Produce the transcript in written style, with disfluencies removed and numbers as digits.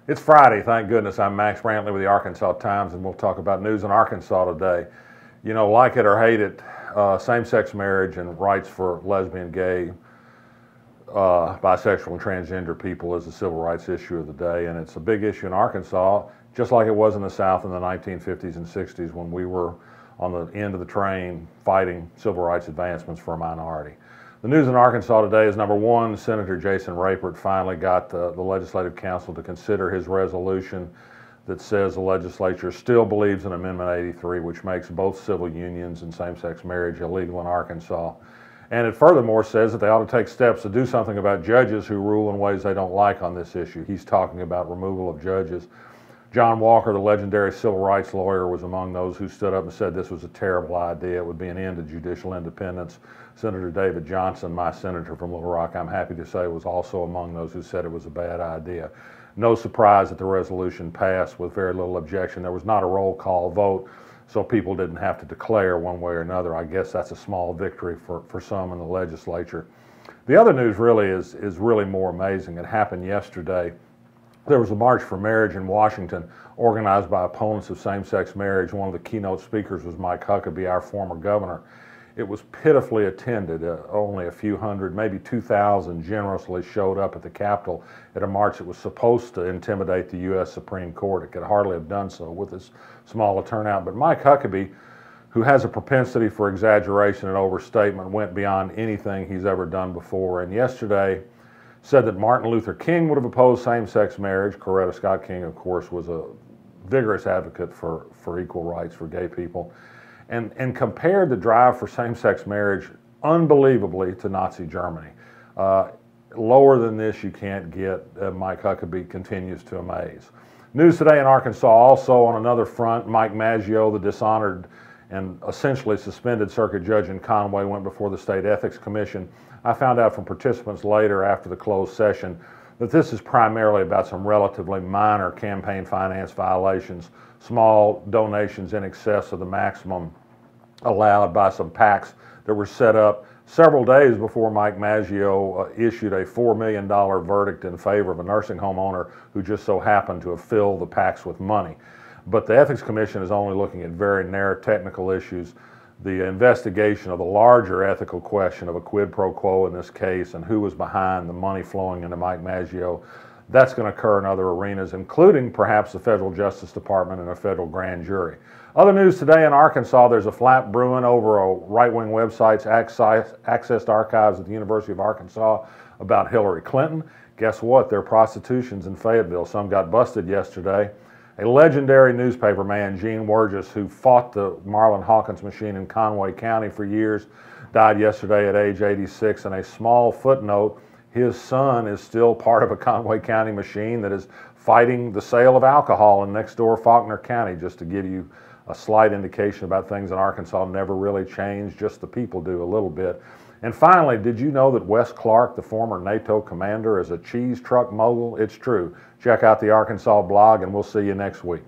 It's Friday, thank goodness. I'm Max Brantley with the Arkansas Times, and we'll talk about news in Arkansas today. You know, like it or hate it, same-sex marriage and rights for lesbian, gay, bisexual, and transgender people is a civil rights issue of the day, and it's a big issue in Arkansas, just like it was in the South in the 1950s and 60s when we were on the end of the train fighting civil rights advancements for a minority. The news in Arkansas today is number one, Senator Jason Rapert finally got the Legislative Council to consider his resolution that says the legislature still believes in Amendment 83, which makes both civil unions and same-sex marriage illegal in Arkansas. And it furthermore says that they ought to take steps to do something about judges who rule in ways they don't like on this issue. He's talking about removal of judges. John Walker, the legendary civil rights lawyer, was among those who stood up and said this was a terrible idea. It would be an end to judicial independence. Senator David Johnson, my senator from Little Rock, I'm happy to say, was also among those who said it was a bad idea. No surprise that the resolution passed with very little objection. There was not a roll call vote, so people didn't have to declare one way or another. I guess that's a small victory for some in the legislature. The other news really is really more amazing. It happened yesterday. There was a March for Marriage in Washington organized by opponents of same-sex marriage. One of the keynote speakers was Mike Huckabee, our former governor. It was pitifully attended. Only a few hundred, maybe 2,000 generously showed up at the Capitol at a march that was supposed to intimidate the U.S. Supreme Court. It could hardly have done so with this small a turnout. But Mike Huckabee, who has a propensity for exaggeration and overstatement, went beyond anything he's ever done before. And yesterday, said that Martin Luther King would have opposed same-sex marriage. Coretta Scott King, of course, was a vigorous advocate for equal rights for gay people, and compared the drive for same-sex marriage unbelievably to Nazi Germany. Lower than this you can't get. Mike Huckabee continues to amaze. News today in Arkansas also on another front, Mike Maggio, the dishonored and essentially suspended circuit judge in Conway, went before the State Ethics Commission. I found out from participants later after the closed session that this is primarily about some relatively minor campaign finance violations, small donations in excess of the maximum allowed by some PACs that were set up several days before Mike Maggio issued a $4 million verdict in favor of a nursing home owner who just so happened to have filled the PACs with money. But the Ethics Commission is only looking at very narrow technical issues. The investigation of the larger ethical question of a quid pro quo in this case and who was behind the money flowing into Mike Maggio, that's going to occur in other arenas, including perhaps the Federal Justice Department and a federal grand jury. Other news today in Arkansas, there's a flap brewing over a right-wing website's accessed archives at the University of Arkansas about Hillary Clinton. Guess what? There are prostitutions in Fayetteville. Some got busted yesterday. A legendary newspaper man, Gene Wergis, who fought the Marlon Hawkins machine in Conway County for years, died yesterday at age 86. And a small footnote, his son is still part of a Conway County machine that is fighting the sale of alcohol in next door Faulkner County, just to give you a slight indication about things in Arkansas never really change, just the people do a little bit. And finally, did you know that Wes Clark, the former NATO commander, is a cheese truck mogul? It's true. Check out the Arkansas blog, and we'll see you next week.